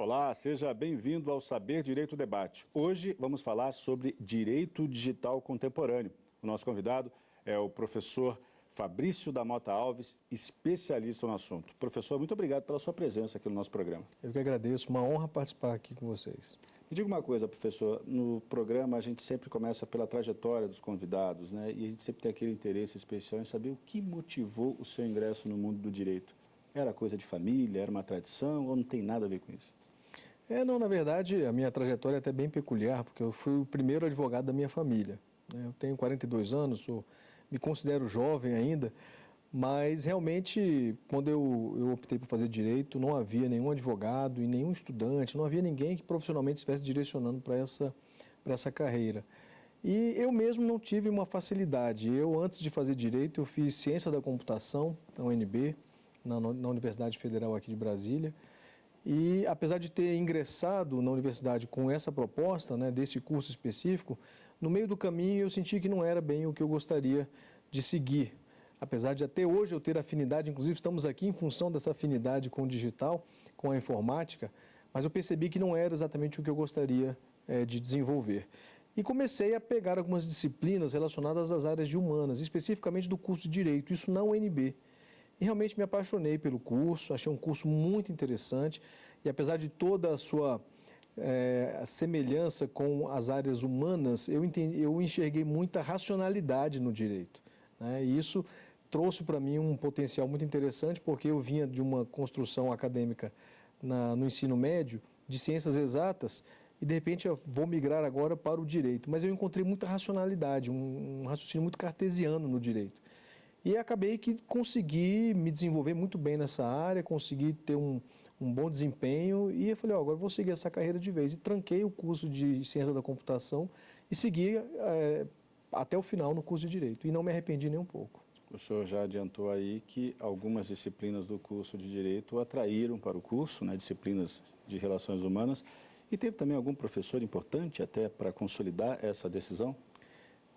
Olá, seja bem-vindo ao Saber Direito Debate. Hoje vamos falar sobre direito digital contemporâneo. O nosso convidado é o professor Fabrício da Mota Alves, especialista no assunto. Professor, muito obrigado pela sua presença aqui no nosso programa. Eu que agradeço, uma honra participar aqui com vocês. Me diga uma coisa, professor, no programa a gente sempre começa pela trajetória dos convidados, né? E a gente sempre tem aquele interesse especial em saber o que motivou o seu ingresso no mundo do direito. Era coisa de família, era uma tradição ou não tem nada a ver com isso? Não, na verdade, a minha trajetória é até bem peculiar, porque eu fui o primeiro advogado da minha família, né? Eu tenho 42 anos, me considero jovem ainda, mas realmente, quando eu optei por fazer direito, não havia nenhum advogado e nenhum estudante, não havia ninguém que profissionalmente estivesse direcionando para essa carreira. E eu mesmo não tive uma facilidade. Eu, antes de fazer direito, eu fiz ciência da computação, na UNB, na Universidade Federal aqui de Brasília. E apesar de ter ingressado na universidade com essa proposta, né, desse curso específico, no meio do caminho eu senti que não era bem o que eu gostaria de seguir. Apesar de até hoje eu ter afinidade, inclusive estamos aqui em função dessa afinidade com o digital, com a informática, mas eu percebi que não era exatamente o que eu gostaria de desenvolver. E comecei a pegar algumas disciplinas relacionadas às áreas de humanas, especificamente do curso de Direito, isso na UNB. E realmente me apaixonei pelo curso, achei um curso muito interessante e apesar de toda a sua semelhança com as áreas humanas, eu enxerguei muita racionalidade no direito, né? E isso trouxe para mim um potencial muito interessante porque eu vinha de uma construção acadêmica no ensino médio, de ciências exatas, e de repente eu vou migrar agora para o direito, mas eu encontrei muita racionalidade, um raciocínio muito cartesiano no direito. E acabei que consegui me desenvolver muito bem nessa área, consegui ter um bom desempenho e eu falei, agora eu vou seguir essa carreira de vez. E tranquei o curso de Ciência da Computação e segui até o final no curso de Direito. E não me arrependi nem um pouco. O senhor já adiantou aí que algumas disciplinas do curso de Direito o atraíram para o curso, né, disciplinas de Relações Humanas. E teve também algum professor importante até para consolidar essa decisão?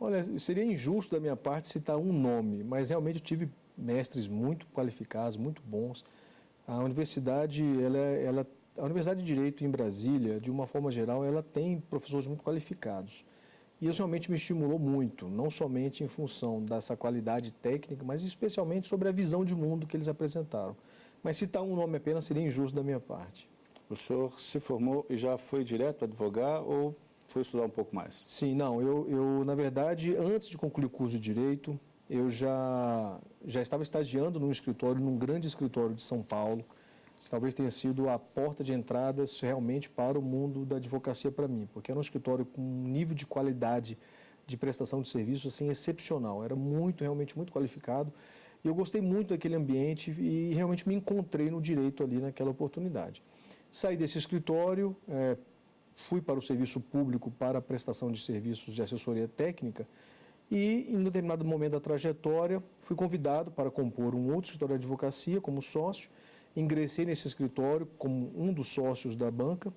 Olha, seria injusto da minha parte citar um nome, mas realmente eu tive mestres muito qualificados, muito bons. A universidade, a Universidade de Direito em Brasília, de uma forma geral, ela tem professores muito qualificados. E isso realmente me estimulou muito, não somente em função dessa qualidade técnica, mas especialmente sobre a visão de mundo que eles apresentaram. Mas citar um nome apenas seria injusto da minha parte. O senhor se formou e já foi direto advogar ou foi estudar um pouco mais? Sim, não, eu na verdade, antes de concluir o curso de Direito, eu já estava estagiando num escritório, num grande escritório de São Paulo. Talvez tenha sido a porta de entrada realmente para o mundo da advocacia para mim, porque era um escritório com um nível de qualidade de prestação de serviço assim, excepcional, era realmente muito qualificado. E eu gostei muito daquele ambiente e realmente me encontrei no direito ali naquela oportunidade. Saí desse escritório, fui para o serviço público para a prestação de serviços de assessoria técnica e, em um determinado momento da trajetória, fui convidado para compor um outro escritório de advocacia como sócio. Ingressei nesse escritório como um dos sócios da banca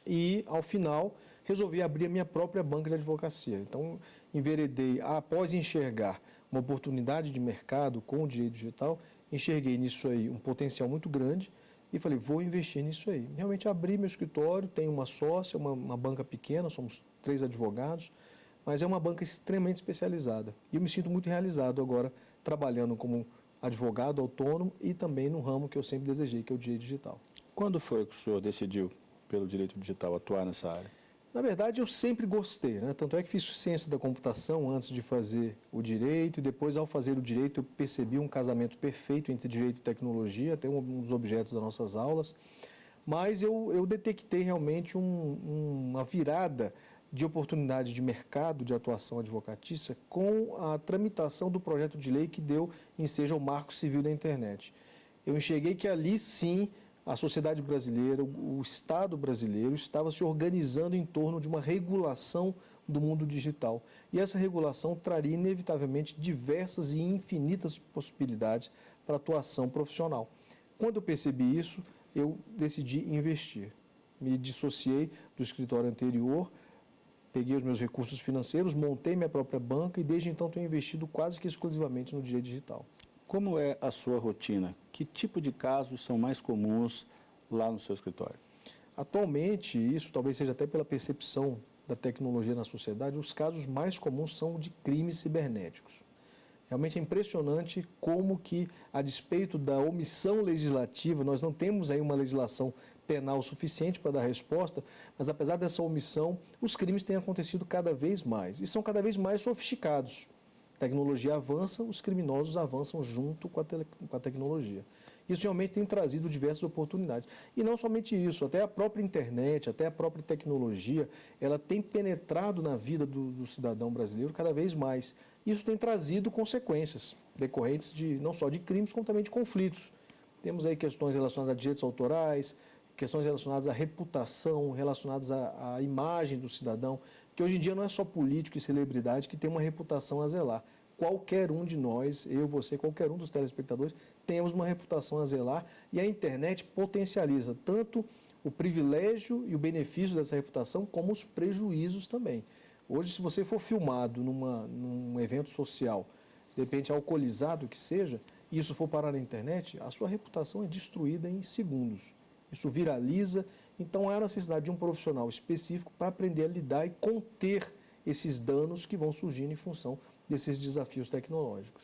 e, ao final, resolvi abrir a minha própria banca de advocacia. Então, enveredei, após enxergar uma oportunidade de mercado com o direito digital, enxerguei nisso aí um potencial muito grande e falei, vou investir nisso aí. Realmente abri meu escritório, tenho uma sócia, uma banca pequena, somos 3 advogados, mas é uma banca extremamente especializada. E eu me sinto muito realizado agora, trabalhando como advogado autônomo e também no ramo que eu sempre desejei, que é o direito digital. Quando foi que o senhor decidiu, pelo direito digital, atuar nessa área? Na verdade, eu sempre gostei, né? Tanto é que fiz ciência da computação antes de fazer o direito e depois, ao fazer o direito, eu percebi um casamento perfeito entre direito e tecnologia, até um dos objetos das nossas aulas. Mas eu detectei realmente uma virada de oportunidade de mercado de atuação advocatícia com a tramitação do projeto de lei que deu ensejo ao Marco Civil da Internet. Eu enxerguei que ali sim a sociedade brasileira, o Estado brasileiro estava se organizando em torno de uma regulação do mundo digital. E essa regulação traria inevitavelmente diversas e infinitas possibilidades para atuação profissional. Quando eu percebi isso, eu decidi investir. Me dissociei do escritório anterior, peguei os meus recursos financeiros, montei minha própria banca e desde então tenho investido quase que exclusivamente no direito digital. Como é a sua rotina? Que tipo de casos são mais comuns lá no seu escritório? Atualmente, isso talvez seja até pela percepção da tecnologia na sociedade, os casos mais comuns são de crimes cibernéticos. Realmente é impressionante como que, a despeito da omissão legislativa, nós não temos aí uma legislação penal suficiente para dar resposta, mas apesar dessa omissão, os crimes têm acontecido cada vez mais e são cada vez mais sofisticados. A tecnologia avança, os criminosos avançam junto com a tecnologia. Isso realmente tem trazido diversas oportunidades. E não somente isso, até a própria internet, até a própria tecnologia, ela tem penetrado na vida do cidadão brasileiro cada vez mais. Isso tem trazido consequências decorrentes não só de crimes, como também de conflitos. Temos aí questões relacionadas a direitos autorais, questões relacionadas à reputação, relacionadas à imagem do cidadão, que hoje em dia não é só político e celebridade que tem uma reputação a zelar. Qualquer um de nós, eu, você, qualquer um dos telespectadores, temos uma reputação a zelar e a internet potencializa tanto o privilégio e o benefício dessa reputação, como os prejuízos também. Hoje, se você for filmado num evento social, de repente alcoolizado que seja, e isso for parar na internet, a sua reputação é destruída em segundos. Isso viraliza, então há necessidade de um profissional específico para aprender a lidar e conter esses danos que vão surgindo em função desses desafios tecnológicos.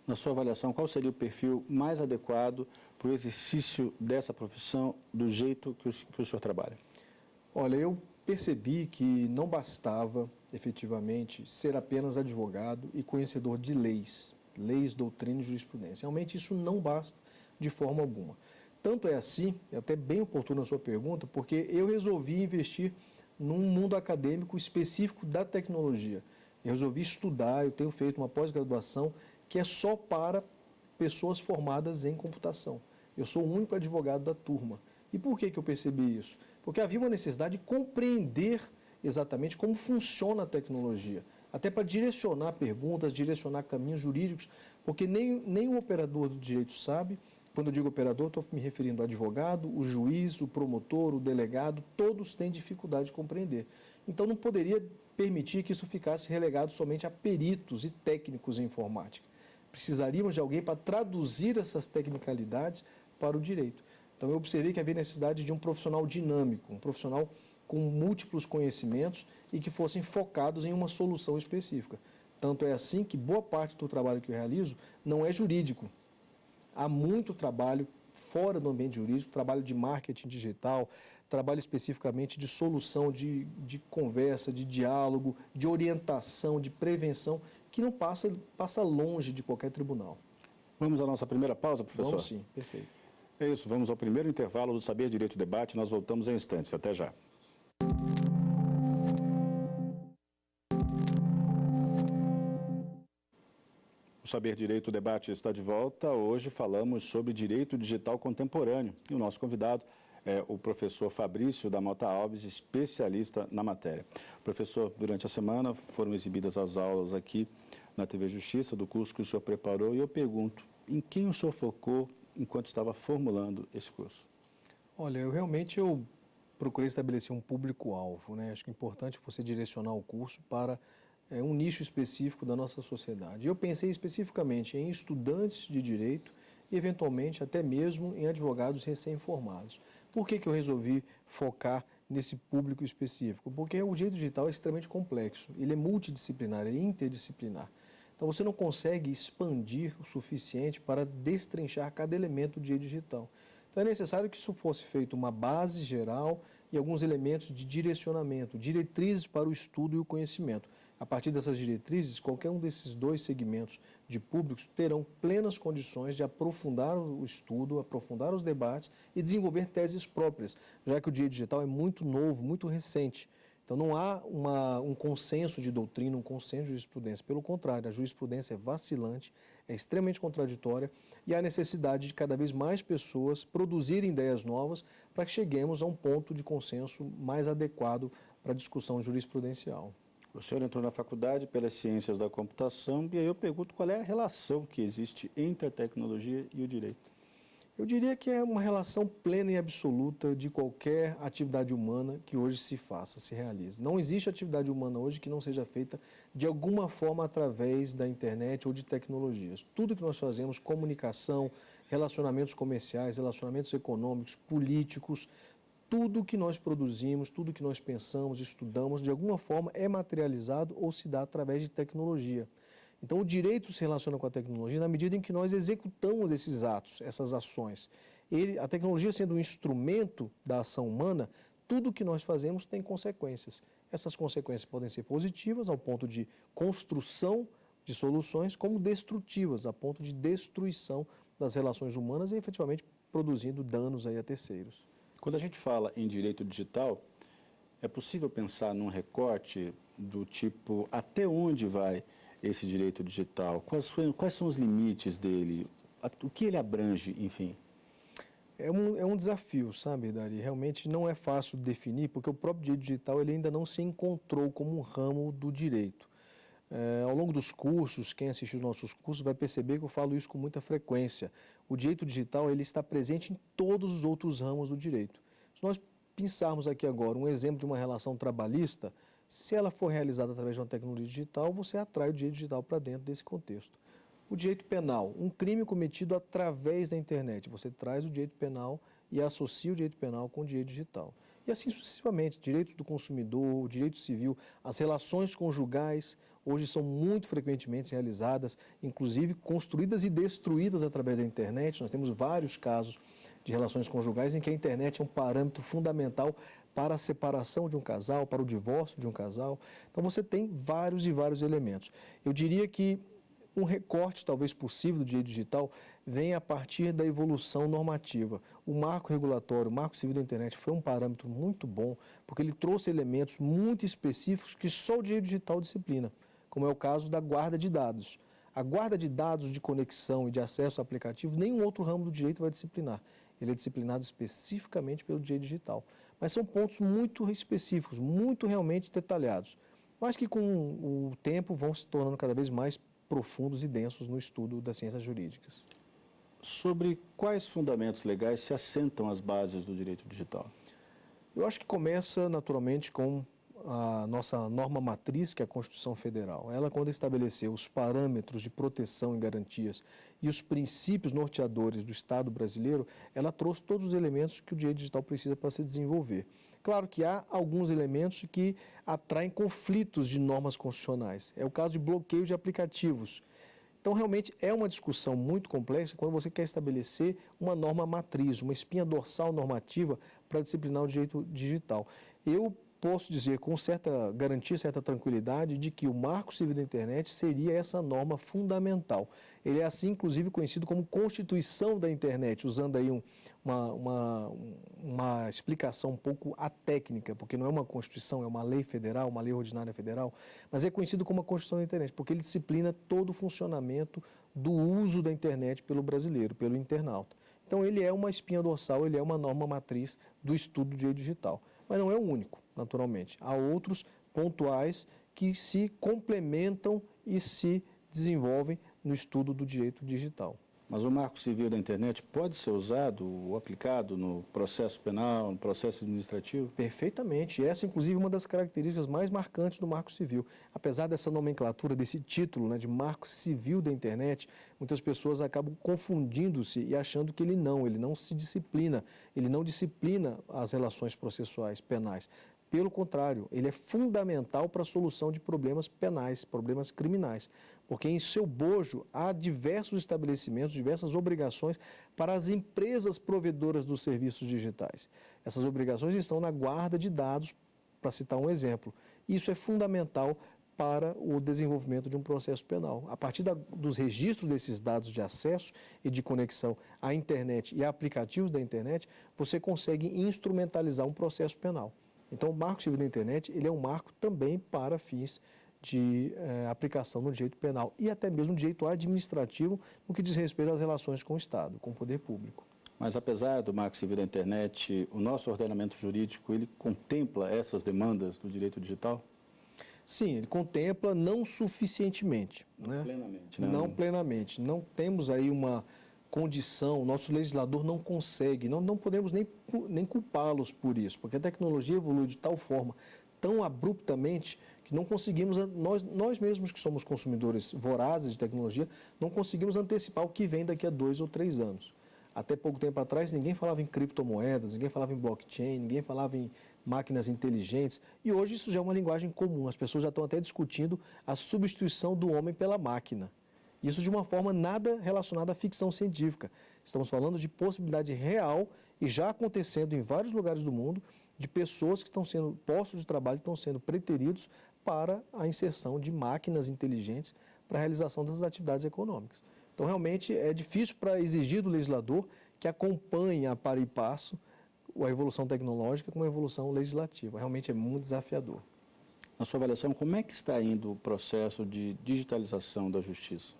Na sua avaliação, qual seria o perfil mais adequado para o exercício dessa profissão do jeito que o senhor trabalha? Olha, eu percebi que não bastava, efetivamente, ser apenas advogado e conhecedor de leis, doutrina e jurisprudência. Realmente isso não basta de forma alguma. Tanto é assim, é até bem oportuna a sua pergunta, porque eu resolvi investir num mundo acadêmico específico da tecnologia. Eu resolvi estudar, eu tenho feito uma pós-graduação que é só para pessoas formadas em computação. Eu sou o único advogado da turma. E por que eu percebi isso? Porque havia uma necessidade de compreender exatamente como funciona a tecnologia, até para direcionar perguntas, direcionar caminhos jurídicos, porque nem o operador do direito sabe. Quando eu digo operador, estou me referindo ao advogado, o juiz, o promotor, o delegado, todos têm dificuldade de compreender. Então, não poderia permitir que isso ficasse relegado somente a peritos e técnicos em informática. Precisaríamos de alguém para traduzir essas tecnicalidades para o direito. Então, eu observei que havia necessidade de um profissional dinâmico, um profissional com múltiplos conhecimentos e que fossem focados em uma solução específica. Tanto é assim que boa parte do trabalho que eu realizo não é jurídico. Há muito trabalho fora do ambiente jurídico, trabalho de marketing digital, trabalho especificamente de solução, de conversa, de diálogo, de orientação, de prevenção, que não passa longe de qualquer tribunal. Vamos à nossa primeira pausa, professor? Vamos sim, perfeito. É isso, vamos ao primeiro intervalo do Saber Direito Debate, nós voltamos em instantes. Até já. O Saber Direito Debate está de volta. Hoje falamos sobre direito digital contemporâneo e o nosso convidado é o professor Fabrício da Mota Alves, especialista na matéria. Professor, durante a semana foram exibidas as aulas aqui na TV Justiça do curso que o senhor preparou e eu pergunto, em quem o senhor focou enquanto estava formulando esse curso? Olha, eu procurei estabelecer um público-alvo, né? Acho que é importante você direcionar o curso para um nicho específico da nossa sociedade. Eu pensei especificamente em estudantes de direito e, eventualmente, até mesmo em advogados recém-formados. Por que eu resolvi focar nesse público específico? Porque o direito digital é extremamente complexo, ele é multidisciplinar, é interdisciplinar. Então, você não consegue expandir o suficiente para destrinchar cada elemento do direito digital. Então, é necessário que isso fosse feito uma base geral e alguns elementos de direcionamento, diretrizes para o estudo e o conhecimento. A partir dessas diretrizes, qualquer um desses dois segmentos de públicos terão plenas condições de aprofundar o estudo, aprofundar os debates e desenvolver teses próprias, já que o direito digital é muito novo, muito recente. Então, não há um consenso de doutrina, um consenso de jurisprudência. Pelo contrário, a jurisprudência é vacilante, é extremamente contraditória e há necessidade de cada vez mais pessoas produzirem ideias novas para que cheguemos a um ponto de consenso mais adequado para a discussão jurisprudencial. O senhor entrou na faculdade pelas ciências da computação e aí eu pergunto qual é a relação que existe entre a tecnologia e o direito. Eu diria que é uma relação plena e absoluta de qualquer atividade humana que hoje se realize. Não existe atividade humana hoje que não seja feita de alguma forma através da internet ou de tecnologias. Tudo que nós fazemos, comunicação, relacionamentos comerciais, relacionamentos econômicos, políticos, tudo que nós produzimos, tudo que nós pensamos, estudamos, de alguma forma é materializado ou se dá através de tecnologia. Então, o direito se relaciona com a tecnologia na medida em que nós executamos esses atos, essas ações. A tecnologia sendo um instrumento da ação humana, tudo que nós fazemos tem consequências. Essas consequências podem ser positivas, ao ponto de construção de soluções, como destrutivas, a ponto de destruição das relações humanas e, efetivamente, produzindo danos aí a terceiros. Quando a gente fala em direito digital, é possível pensar num recorte do tipo até onde vai esse direito digital? Quais são os limites dele? O que ele abrange, enfim? É um desafio, sabe, Dari? Realmente não é fácil de definir, porque o próprio direito digital ele ainda não se encontrou como um ramo do direito. Ao longo dos cursos, quem assistiu os nossos cursos vai perceber que eu falo isso com muita frequência. O direito digital ele está presente em todos os outros ramos do direito. Se nós pensarmos aqui agora um exemplo de uma relação trabalhista, se ela for realizada através de uma tecnologia digital, você atrai o direito digital para dentro desse contexto. O direito penal, um crime cometido através da internet, você traz o direito penal e associa o direito penal com o direito digital. E assim sucessivamente, direitos do consumidor, o direito civil, as relações conjugais, hoje são muito frequentemente realizadas, inclusive construídas e destruídas através da internet. Nós temos vários casos de relações conjugais em que a internet é um parâmetro fundamental para a separação de um casal, para o divórcio de um casal. Então você tem vários e vários elementos. Eu diria que um recorte talvez possível do direito digital vem a partir da evolução normativa. O marco regulatório, o marco civil da internet foi um parâmetro muito bom, porque ele trouxe elementos muito específicos que só o direito digital disciplina, como é o caso da guarda de dados. A guarda de dados de conexão e de acesso a aplicativos, nenhum outro ramo do direito vai disciplinar. Ele é disciplinado especificamente pelo direito digital. Mas são pontos muito específicos, muito realmente detalhados, mas que com o tempo vão se tornando cada vez mais profundos e densos no estudo das ciências jurídicas. Sobre quais fundamentos legais se assentam as bases do direito digital? Eu acho que começa naturalmente com a nossa norma matriz, que é a Constituição Federal. Ela, quando estabeleceu os parâmetros de proteção e garantias e os princípios norteadores do Estado brasileiro, ela trouxe todos os elementos que o direito digital precisa para se desenvolver. Claro que há alguns elementos que atraem conflitos de normas constitucionais. É o caso de bloqueio de aplicativos. Então, realmente, é uma discussão muito complexa quando você quer estabelecer uma norma matriz, uma espinha dorsal normativa para disciplinar o direito digital. Eu posso dizer com certa garantia, certa tranquilidade, de que o Marco Civil da Internet seria essa norma fundamental. Ele é assim, inclusive, conhecido como Constituição da Internet, usando aí uma explicação um pouco atécnica, porque não é uma Constituição, é uma lei federal, uma lei ordinária federal, mas é conhecido como a Constituição da Internet, porque ele disciplina todo o funcionamento do uso da internet pelo brasileiro, pelo internauta. Então, ele é uma espinha dorsal, ele é uma norma matriz do estudo do direito digital. Mas não é o único, naturalmente. Há outros pontuais que se complementam e se desenvolvem no estudo do direito digital. Mas o Marco Civil da Internet pode ser usado ou aplicado no processo penal, no processo administrativo? Perfeitamente. Essa, inclusive, é uma das características mais marcantes do Marco Civil. Apesar dessa nomenclatura, desse título, né, de Marco Civil da Internet, muitas pessoas acabam confundindo-se e achando que ele não se disciplina, ele não disciplina as relações processuais penais. Pelo contrário, ele é fundamental para a solução de problemas penais, problemas criminais, porque em seu bojo há diversos estabelecimentos, diversas obrigações para as empresas provedoras dos serviços digitais. Essas obrigações estão na guarda de dados, para citar um exemplo. Isso é fundamental para o desenvolvimento de um processo penal. A partir dos registros desses dados de acesso e de conexão à internet e a aplicativos da internet, você consegue instrumentalizar um processo penal. Então, o Marco Civil da Internet, ele é um marco também para fins de aplicação no direito penal e até mesmo no direito administrativo, no que diz respeito às relações com o Estado, com o poder público. Mas apesar do Marco Civil da Internet, o nosso ordenamento jurídico, ele contempla essas demandas do direito digital? Sim, ele contempla não suficientemente. Não plenamente, né? Não plenamente. Não temos aí uma condição, o nosso legislador não consegue, não podemos nem culpá-los por isso, porque a tecnologia evolui de tal forma, tão abruptamente, que não conseguimos, nós mesmos que somos consumidores vorazes de tecnologia, não conseguimos antecipar o que vem daqui a 2 ou 3 anos. Até pouco tempo atrás, ninguém falava em criptomoedas, ninguém falava em blockchain, ninguém falava em máquinas inteligentes. E hoje isso já é uma linguagem comum. As pessoas já estão até discutindo a substituição do homem pela máquina. Isso de uma forma nada relacionada à ficção científica. Estamos falando de possibilidade real e já acontecendo em vários lugares do mundo, de pessoas que estão sendo, postos de trabalho que estão sendo preteridos para a inserção de máquinas inteligentes para a realização das atividades econômicas. Então, realmente, é difícil para exigir do legislador que acompanhe a par e passo a evolução tecnológica com a evolução legislativa. Realmente é muito desafiador. Na sua avaliação, como é que está indo o processo de digitalização da justiça?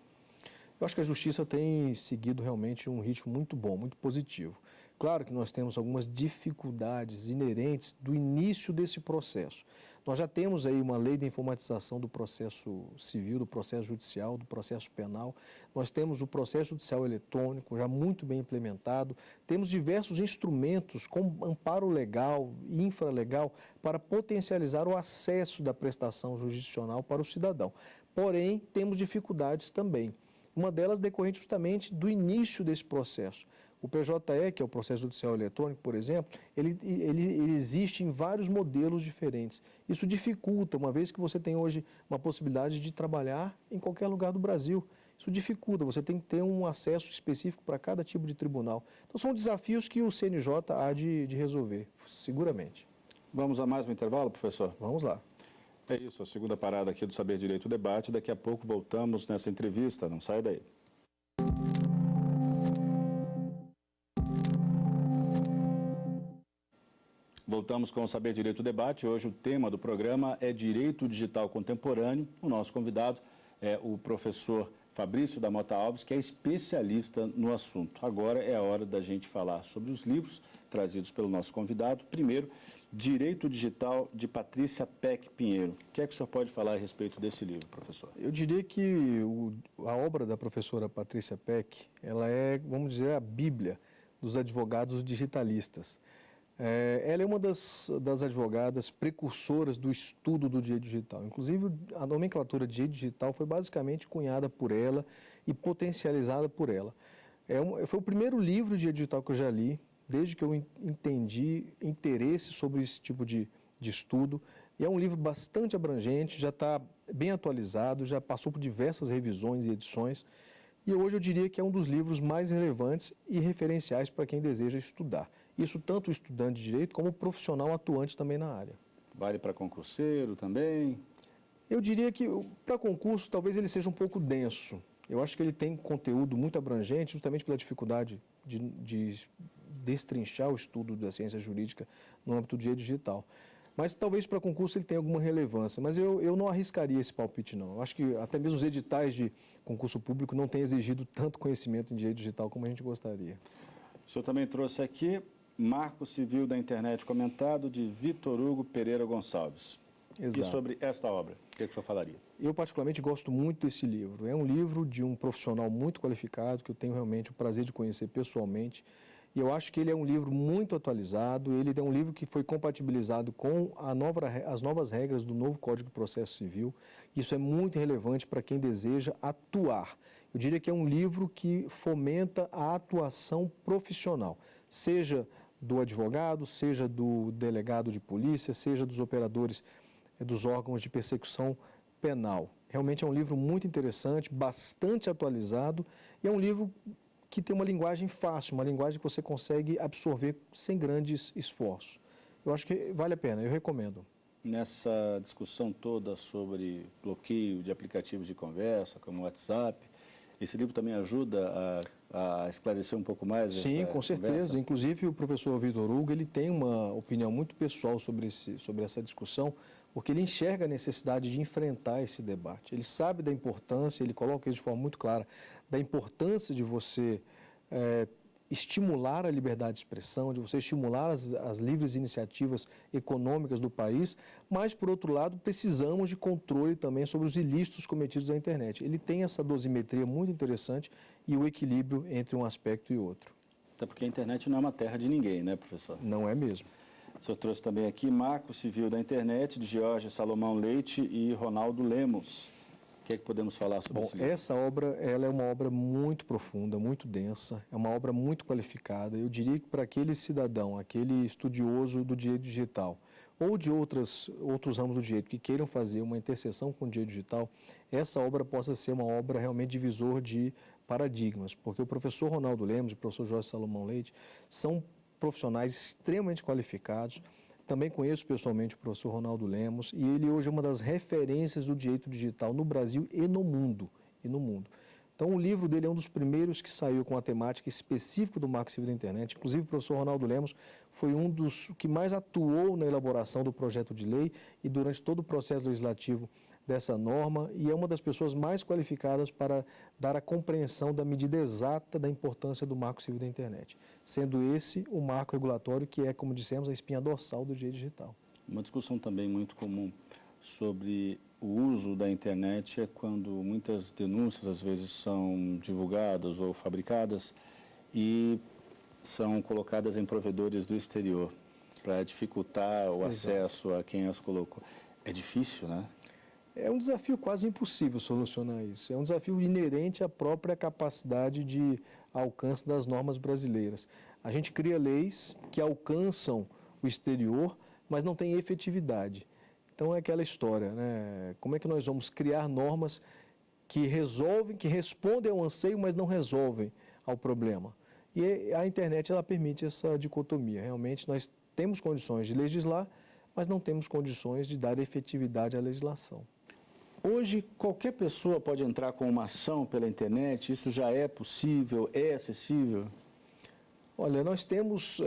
Eu acho que a justiça tem seguido realmente um ritmo muito bom, muito positivo. Claro que nós temos algumas dificuldades inerentes do início desse processo. Nós já temos aí uma lei de informatização do processo civil, do processo judicial, do processo penal. Nós temos o processo judicial eletrônico já muito bem implementado. Temos diversos instrumentos como amparo legal e infralegal para potencializar o acesso da prestação jurisdicional para o cidadão. Porém, temos dificuldades também. Uma delas decorrente justamente do início desse processo. O PJE, que é o processo judicial eletrônico, por exemplo, ele existe em vários modelos diferentes. Isso dificulta, uma vez que você tem hoje uma possibilidade de trabalhar em qualquer lugar do Brasil. Isso dificulta, você tem que ter um acesso específico para cada tipo de tribunal. Então, são desafios que o CNJ há de resolver, seguramente. Vamos a mais um intervalo, professor? Vamos lá. É isso, a segunda parada aqui do Saber Direito Debate. Daqui a pouco voltamos nessa entrevista, não sai daí. Voltamos com o Saber Direito Debate. Hoje o tema do programa é Direito Digital Contemporâneo. O nosso convidado é o professor Fabrício da Mota Alves, que é especialista no assunto. Agora é a hora da gente falar sobre os livros trazidos pelo nosso convidado. Primeiro, Direito Digital, de Patrícia Peck Pinheiro. O que é que o senhor pode falar a respeito desse livro, professor? Eu diria que a obra da professora Patrícia Peck, ela é, vamos dizer, a bíblia dos advogados digitalistas. Ela é uma das advogadas precursoras do estudo do direito digital. Inclusive, a nomenclatura de direito digital foi basicamente cunhada por ela e potencializada por ela. Foi o primeiro livro de direito digital que eu já li, desde que eu entendi interesse sobre esse tipo de estudo. E é um livro bastante abrangente, já está bem atualizado, já passou por diversas revisões e edições. E hoje eu diria que é um dos livros mais relevantes e referenciais para quem deseja estudar. Isso tanto o estudante de direito como o profissional atuante também na área. Vale para concurseiro também? Eu diria que para concurso talvez ele seja um pouco denso. Eu acho que ele tem conteúdo muito abrangente, justamente pela dificuldade de destrinchar o estudo da ciência jurídica no âmbito do direito digital. Mas talvez para concurso ele tenha alguma relevância, mas eu não arriscaria esse palpite não. Eu acho que até mesmo os editais de concurso público não têm exigido tanto conhecimento em direito digital como a gente gostaria. O senhor também trouxe aqui Marco Civil da Internet Comentado, de Vitor Hugo Pereira Gonçalves. Exato. E sobre esta obra, o que o senhor falaria? Eu particularmente gosto muito desse livro. É um livro de um profissional muito qualificado, que eu tenho realmente o prazer de conhecer pessoalmente. E eu acho que ele é um livro muito atualizado, ele é um livro que foi compatibilizado com as novas regras do novo Código de Processo Civil. Isso é muito relevante para quem deseja atuar. Eu diria que é um livro que fomenta a atuação profissional, seja do advogado, seja do delegado de polícia, seja dos operadores dos órgãos de persecução penal. Realmente é um livro muito interessante, bastante atualizado, e é um livro que tem uma linguagem fácil, uma linguagem que você consegue absorver sem grandes esforços. Eu acho que vale a pena, eu recomendo. Nessa discussão toda sobre bloqueio de aplicativos de conversa, como o WhatsApp, esse livro também ajuda a esclarecer um pouco mais essa conversa? Sim, com certeza. Inclusive, o professor Vitor Hugo, ele tem uma opinião muito pessoal sobre essa discussão, porque ele enxerga a necessidade de enfrentar esse debate. Ele sabe da importância, ele coloca isso de forma muito clara, da importância de você estimular a liberdade de expressão, de você estimular as livres iniciativas econômicas do país, mas, por outro lado, precisamos de controle também sobre os ilícitos cometidos na internet. Ele tem essa dosimetria muito interessante e o equilíbrio entre um aspecto e outro. Até porque a internet não é uma terra de ninguém, né, professor? Não é mesmo. O senhor trouxe também aqui Marco Civil da Internet, de Jorge Salomão Leite e Ronaldo Lemos. que é que podemos falar sobre isso? Essa obra ela é uma obra muito profunda, muito densa, é uma obra muito qualificada. Eu diria que para aquele cidadão, aquele estudioso do direito digital, ou de outros ramos do direito que queiram fazer uma interseção com o direito digital, essa obra possa ser uma obra realmente divisor de paradigmas, porque o professor Ronaldo Lemos e o professor Jorge Salomão Leite são profissionais extremamente qualificados. Também conheço pessoalmente o professor Ronaldo Lemos e ele hoje é uma das referências do direito digital no Brasil e no mundo. Então, o livro dele é um dos primeiros que saiu com a temática específica do Marco Civil da Internet. Inclusive, o professor Ronaldo Lemos foi um dos que mais atuou na elaboração do projeto de lei e durante todo o processo legislativo dessa norma, e é uma das pessoas mais qualificadas para dar a compreensão da medida exata da importância do Marco Civil da Internet, sendo esse o marco regulatório que é, como dissemos, a espinha dorsal do direito digital. Uma discussão também muito comum sobre o uso da internet é quando muitas denúncias, às vezes, são divulgadas ou fabricadas e são colocadas em provedores do exterior para dificultar o acesso a quem as colocou. É difícil, né? É um desafio quase impossível solucionar isso. É um desafio inerente à própria capacidade de alcance das normas brasileiras. A gente cria leis que alcançam o exterior, mas não têm efetividade. Então é aquela história, né? Como é que nós vamos criar normas que resolvem, que respondem ao anseio, mas não resolvem ao problema? E a internet ela permite essa dicotomia. Realmente nós temos condições de legislar, mas não temos condições de dar efetividade à legislação. Hoje, qualquer pessoa pode entrar com uma ação pela internet? Isso já é possível? É acessível? Olha, nós temos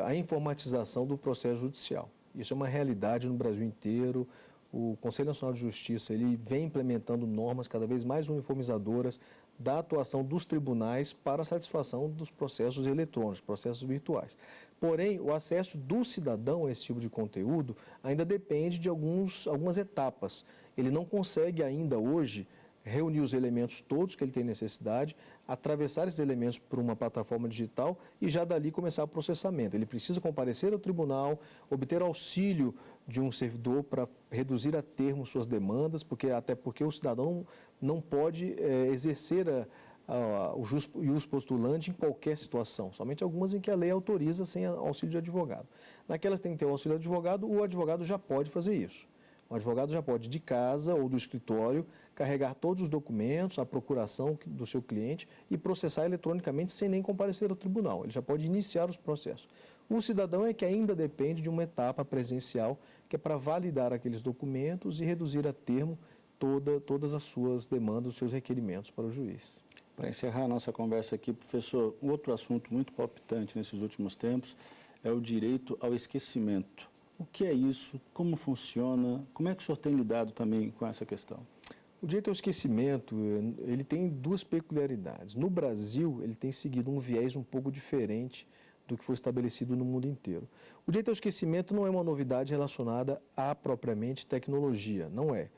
a informatização do processo judicial. Isso é uma realidade no Brasil inteiro. O Conselho Nacional de Justiça ele vem implementando normas cada vez mais uniformizadoras da atuação dos tribunais para a satisfação dos processos eletrônicos, processos virtuais. Porém, o acesso do cidadão a esse tipo de conteúdo ainda depende de algumas etapas. Ele não consegue ainda hoje reunir os elementos todos que ele tem necessidade, atravessar esses elementos por uma plataforma digital e já dali começar o processamento. Ele precisa comparecer ao tribunal, obter auxílio de um servidor para reduzir a termo suas demandas, até porque o cidadão não pode exercer o jus postulante em qualquer situação, somente algumas em que a lei autoriza sem auxílio de advogado. Naquelas que tem que ter o auxílio de advogado, o advogado já pode fazer isso. O advogado já pode, de casa ou do escritório, carregar todos os documentos, a procuração do seu cliente e processar eletronicamente sem nem comparecer ao tribunal. Ele já pode iniciar os processos. O cidadão é que ainda depende de uma etapa presencial, que é para validar aqueles documentos e reduzir a termo todas as suas demandas, os seus requerimentos para o juiz. Para encerrar a nossa conversa aqui, professor, um outro assunto muito palpitante nesses últimos tempos é o direito ao esquecimento. O que é isso? Como funciona? Como é que o senhor tem lidado também com essa questão? O direito ao esquecimento, ele tem duas peculiaridades. No Brasil, ele tem seguido um viés um pouco diferente do que foi estabelecido no mundo inteiro. O direito ao esquecimento não é uma novidade relacionada à propriamente tecnologia, não é.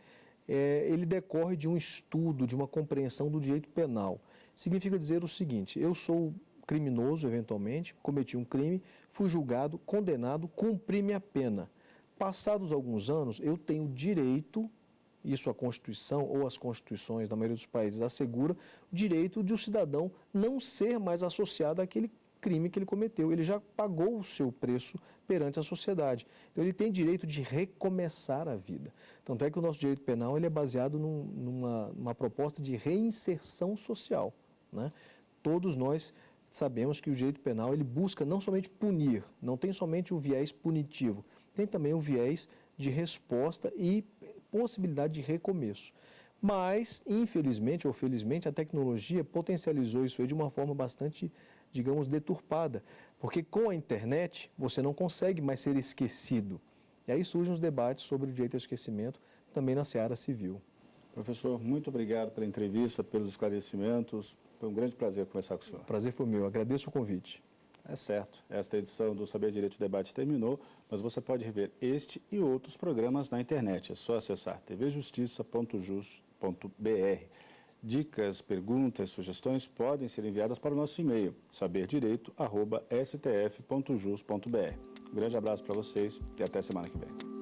Ele decorre de um estudo, de uma compreensão do direito penal. Significa dizer o seguinte: eu sou criminoso, eventualmente, cometi um crime, fui julgado, condenado, cumpri minha pena. Passados alguns anos, eu tenho direito, isso a Constituição ou as constituições da maioria dos países assegura, o direito de o cidadão não ser mais associado àquele crime que ele cometeu. Ele já pagou o seu preço perante a sociedade. Então, ele tem direito de recomeçar a vida. Tanto é que o nosso direito penal ele é baseado numa proposta de reinserção social, né? Todos nós sabemos que o direito penal ele busca não somente punir, não tem somente o viés punitivo, tem também o viés de resposta e possibilidade de recomeço. Mas, infelizmente ou felizmente, a tecnologia potencializou isso aí de uma forma bastante, digamos, deturpada, porque com a internet você não consegue mais ser esquecido. E aí surgem os debates sobre o direito ao esquecimento também na seara civil. Professor, muito obrigado pela entrevista, pelos esclarecimentos. Foi um grande prazer conversar com o senhor. O prazer foi meu. Agradeço o convite. É certo. Esta edição do Saber Direito Debate terminou, mas você pode rever este e outros programas na internet. É só acessar tvjustiça.jus.br. Dicas, perguntas, sugestões podem ser enviadas para o nosso e-mail, saberdireito@stf.jus.br. Um grande abraço para vocês e até semana que vem.